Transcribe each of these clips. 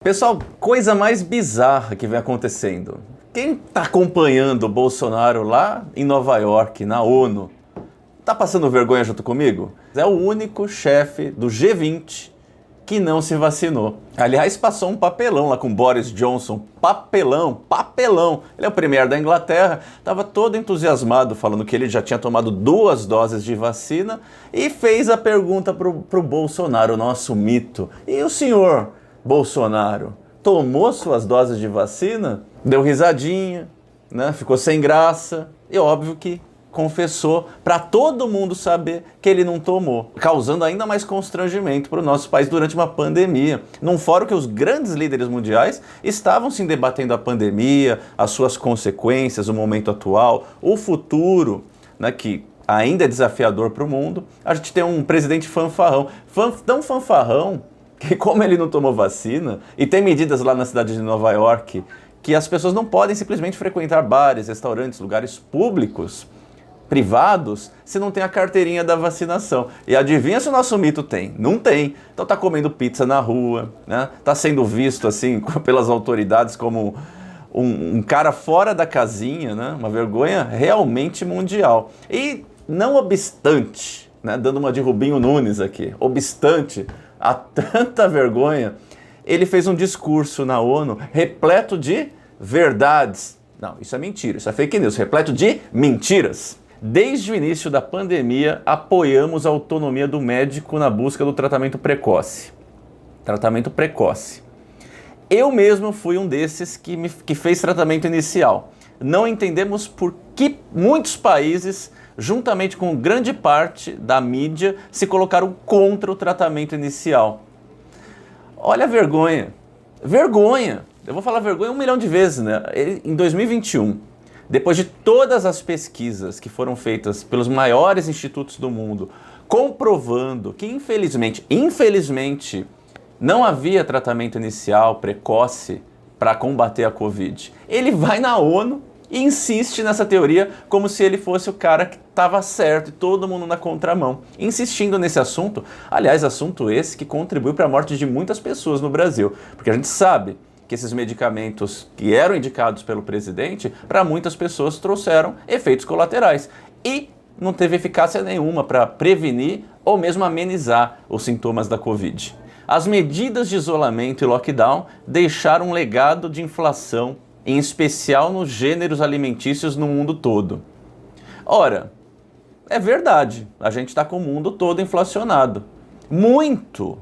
Pessoal, coisa mais bizarra que vem acontecendo. Quem está acompanhando o Bolsonaro lá em Nova York, na ONU, tá passando vergonha junto comigo? É o único chefe do G20 que não se vacinou. Aliás, passou um papelão lá com Boris Johnson. Papelão. Ele é o premier da Inglaterra, estava todo entusiasmado, falando que ele já tinha tomado 2 doses de vacina e fez a pergunta pro Bolsonaro, o nosso mito. E o senhor Bolsonaro tomou suas doses de vacina? Deu risadinha, né? Ficou sem graça e óbvio que confessou para todo mundo saber que ele não tomou, causando ainda mais constrangimento para o nosso país durante uma pandemia, num fórum que os grandes líderes mundiais estavam se debatendo a pandemia, as suas consequências, o momento atual, o futuro, né, que ainda é desafiador para o mundo. A gente tem um presidente fanfarrão, tão fanfarrão que, como ele não tomou vacina e tem medidas lá na cidade de Nova York que as pessoas não podem simplesmente frequentar bares, restaurantes, lugares públicos, privados, se não tem a carteirinha da vacinação. E adivinha se o nosso mito tem? Não tem. Então tá comendo pizza na rua, né? Tá sendo visto assim pelas autoridades como um cara fora da casinha, né? Uma vergonha realmente mundial. E não obstante, né? Dando uma de Rubinho Nunes aqui, obstante a tanta vergonha, ele fez um discurso na ONU repleto de verdades. Não, isso é mentira, isso é fake news, repleto de mentiras. Desde o início da pandemia, apoiamos a autonomia do médico na busca do tratamento precoce. Tratamento precoce. Eu mesmo fui um desses que fez tratamento inicial. Não entendemos por que muitos países, juntamente com grande parte da mídia, se colocaram contra o tratamento inicial. Olha a vergonha. Vergonha! Eu vou falar vergonha 1 milhão de vezes, né? Em 2021, depois de todas as pesquisas que foram feitas pelos maiores institutos do mundo, comprovando que infelizmente, não havia tratamento inicial precoce para combater a Covid, ele vai na ONU e insiste nessa teoria como se ele fosse o cara que estava certo e todo mundo na contramão, insistindo nesse assunto. Aliás, assunto esse que contribuiu para a morte de muitas pessoas no Brasil, porque a gente sabe que esses medicamentos que eram indicados pelo presidente, para muitas pessoas trouxeram efeitos colaterais e não teve eficácia nenhuma para prevenir ou mesmo amenizar os sintomas da Covid. As medidas de isolamento e lockdown deixaram um legado de inflação, em especial nos gêneros alimentícios no mundo todo. Ora, é verdade, a gente está com o mundo todo inflacionado. Muito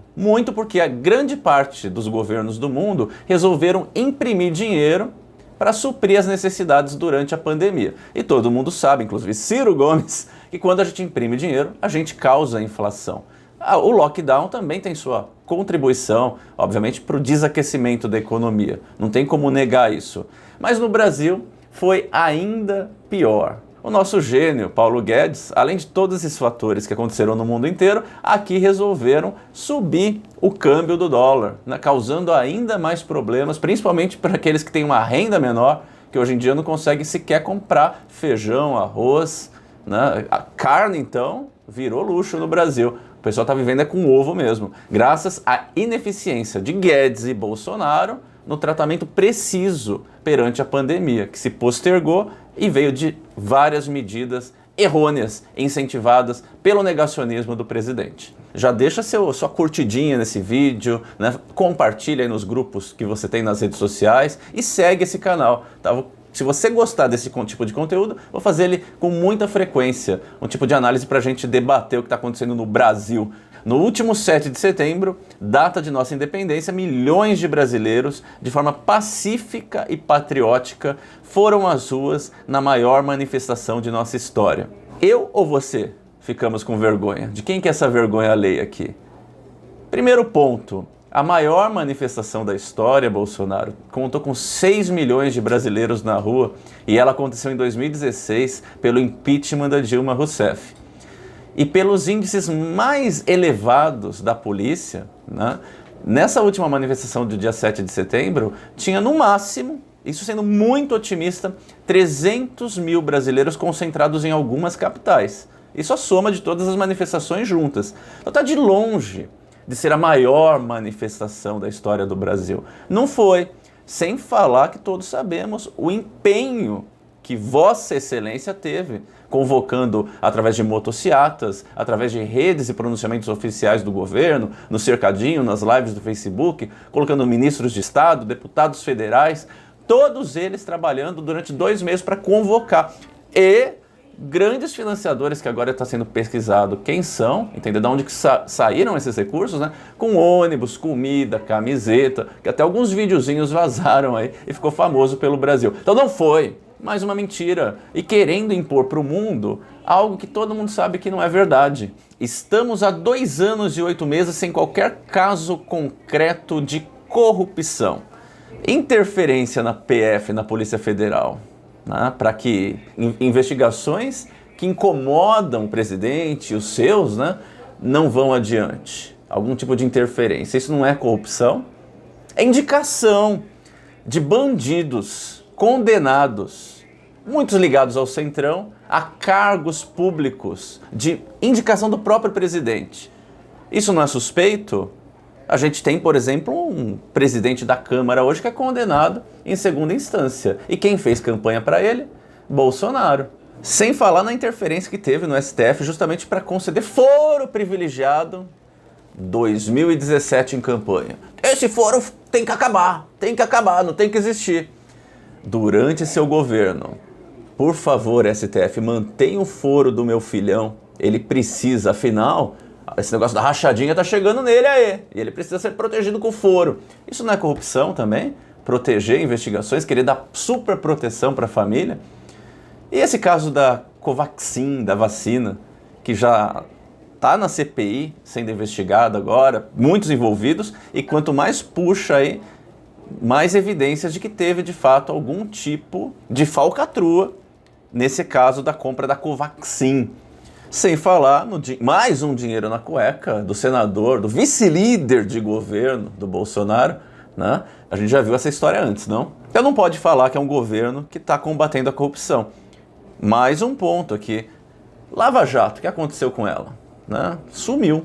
porque a grande parte dos governos do mundo resolveram imprimir dinheiro para suprir as necessidades durante a pandemia. E todo mundo sabe, inclusive Ciro Gomes, que quando a gente imprime dinheiro, a gente causa inflação. O lockdown também tem sua contribuição, obviamente, para o desaquecimento da economia. Não tem como negar isso. Mas no Brasil foi ainda pior. O nosso gênio, Paulo Guedes, além de todos esses fatores que aconteceram no mundo inteiro, aqui resolveram subir o câmbio do dólar, né, causando ainda mais problemas, principalmente para aqueles que têm uma renda menor, que hoje em dia não conseguem sequer comprar feijão, arroz, né? A carne, então, virou luxo no Brasil. O pessoal está vivendo com ovo mesmo, graças à ineficiência de Guedes e Bolsonaro no tratamento preciso perante a pandemia, que se postergou e veio de várias medidas errôneas, incentivadas pelo negacionismo do presidente. Já deixa sua curtidinha nesse vídeo, né? Compartilha aí nos grupos que você tem nas redes sociais e segue esse canal, tá? Se você gostar desse tipo de conteúdo, vou fazer ele com muita frequência, um tipo de análise para a gente debater o que está acontecendo no Brasil. No último 7 de setembro, data de nossa independência, milhões de brasileiros, de forma pacífica e patriótica, foram às ruas na maior manifestação de nossa história. Eu ou você ficamos com vergonha? De quem que é essa vergonha alheia aqui? Primeiro ponto. A maior manifestação da história, Bolsonaro, contou com 6 milhões de brasileiros na rua e ela aconteceu em 2016 pelo impeachment da Dilma Rousseff. E pelos índices mais elevados da polícia, né, nessa última manifestação do dia 7 de setembro, tinha no máximo, isso sendo muito otimista, 300 mil brasileiros concentrados em algumas capitais. Isso a soma de todas as manifestações juntas. Então está de longe de ser a maior manifestação da história do Brasil. Não foi. Sem falar que todos sabemos o empenho que Vossa Excelência teve, convocando através de motociatas, através de redes e pronunciamentos oficiais do governo, no cercadinho, nas lives do Facebook, colocando ministros de Estado, deputados federais, todos eles trabalhando durante 2 meses para convocar. E grandes financiadores que agora está sendo pesquisado quem são, entendeu? De onde que saíram esses recursos, né? Com ônibus, comida, camiseta, que até alguns videozinhos vazaram aí e ficou famoso pelo Brasil. Então não foi mais uma mentira e querendo impor para o mundo algo que todo mundo sabe que não é verdade. Estamos há 2 anos e 8 meses sem qualquer caso concreto de corrupção. Interferência na PF, na Polícia Federal, né, para que investigações que incomodam o presidente e os seus, né, não vão adiante. Algum tipo de interferência. Isso não é corrupção? É indicação de bandidos condenados, muitos ligados ao Centrão, a cargos públicos de indicação do próprio presidente. Isso não é suspeito? A gente tem, por exemplo, um presidente da Câmara hoje que é condenado em segunda instância. E quem fez campanha para ele? Bolsonaro. Sem falar na interferência que teve no STF justamente para conceder foro privilegiado 2017 em campanha. Esse foro tem que acabar, não tem que existir. Durante seu governo, por favor, STF, mantenha o foro do meu filhão. Ele precisa, afinal, esse negócio da rachadinha tá chegando nele aí. E ele precisa ser protegido com foro. Isso não é corrupção também? Proteger investigações, querer dar super proteção para a família? E esse caso da Covaxin, da vacina, que já está na CPI, sendo investigado agora, muitos envolvidos, e quanto mais puxa aí, mais evidências de que teve, de fato, algum tipo de falcatrua nesse caso da compra da Covaxin. Sem falar no mais um dinheiro na cueca do senador, do vice-líder de governo do Bolsonaro, né? A gente já viu essa história antes, não? Então não pode falar que é um governo que está combatendo a corrupção. Mais um ponto aqui. Lava Jato, o que aconteceu com ela? Né? Sumiu.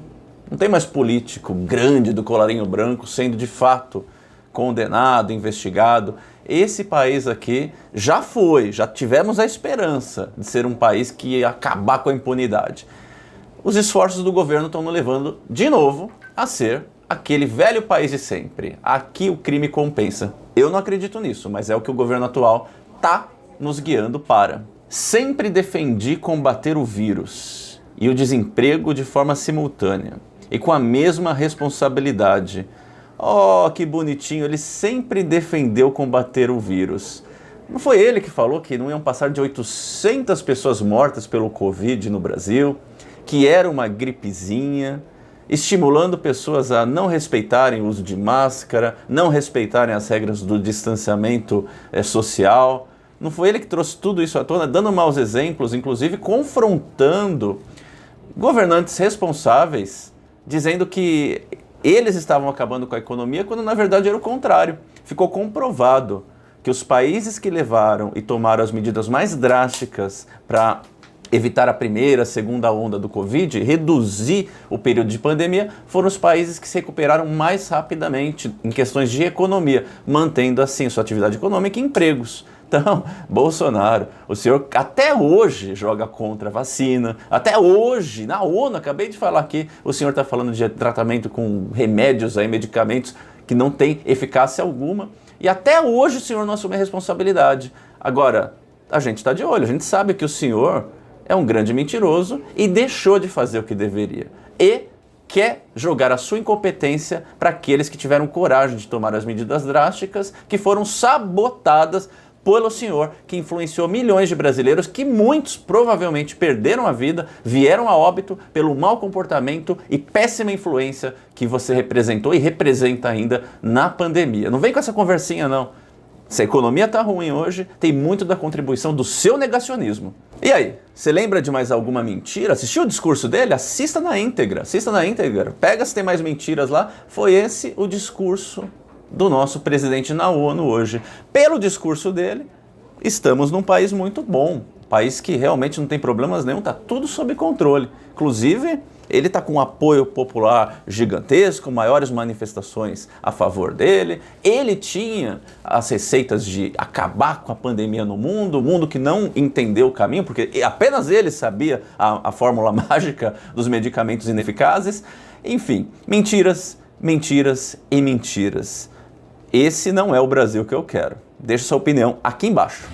Não tem mais político grande do colarinho branco sendo de fato condenado, investigado. Esse país aqui já tivemos a esperança de ser um país que ia acabar com a impunidade. Os esforços do governo estão nos levando de novo a ser aquele velho país de sempre. Aqui o crime compensa. Eu não acredito nisso, mas é o que o governo atual está nos guiando para. Sempre defendi combater o vírus e o desemprego de forma simultânea e com a mesma responsabilidade. Oh, que bonitinho, ele sempre defendeu combater o vírus. Não foi ele que falou que não iam passar de 800 pessoas mortas pelo Covid no Brasil, que era uma gripezinha, estimulando pessoas a não respeitarem o uso de máscara, não respeitarem as regras do distanciamento social. Não foi ele que trouxe tudo isso à tona, dando maus exemplos, inclusive confrontando governantes responsáveis, dizendo que eles estavam acabando com a economia, quando na verdade era o contrário. Ficou comprovado que os países que levaram e tomaram as medidas mais drásticas para evitar a primeira, segunda onda do Covid, reduzir o período de pandemia, foram os países que se recuperaram mais rapidamente em questões de economia, mantendo assim sua atividade econômica e empregos. Então, Bolsonaro, o senhor até hoje joga contra a vacina, até hoje, na ONU, acabei de falar aqui, o senhor está falando de tratamento com remédios, aí, medicamentos que não têm eficácia alguma, e até hoje o senhor não assume a responsabilidade. Agora, a gente está de olho, a gente sabe que o senhor é um grande mentiroso e deixou de fazer o que deveria. E quer jogar a sua incompetência para aqueles que tiveram coragem de tomar as medidas drásticas, que foram sabotadas pelo senhor, que influenciou milhões de brasileiros, que muitos provavelmente perderam a vida, vieram a óbito pelo mau comportamento e péssima influência que você representou e representa ainda na pandemia. Não vem com essa conversinha, não. Se a economia está ruim hoje, tem muito da contribuição do seu negacionismo. E aí, você lembra de mais alguma mentira? Assistiu o discurso dele? Assista na íntegra, Pega se tem mais mentiras lá. Foi esse o discurso do nosso presidente na ONU hoje. Pelo discurso dele, estamos num país muito bom. País que realmente não tem problemas nenhum, está tudo sob controle. Inclusive, ele está com um apoio popular gigantesco, maiores manifestações a favor dele. Ele tinha as receitas de acabar com a pandemia no mundo, o mundo que não entendeu o caminho, porque apenas ele sabia a fórmula mágica dos medicamentos ineficazes. Enfim, mentiras, mentiras e mentiras. Esse não é o Brasil que eu quero. Deixe sua opinião aqui embaixo.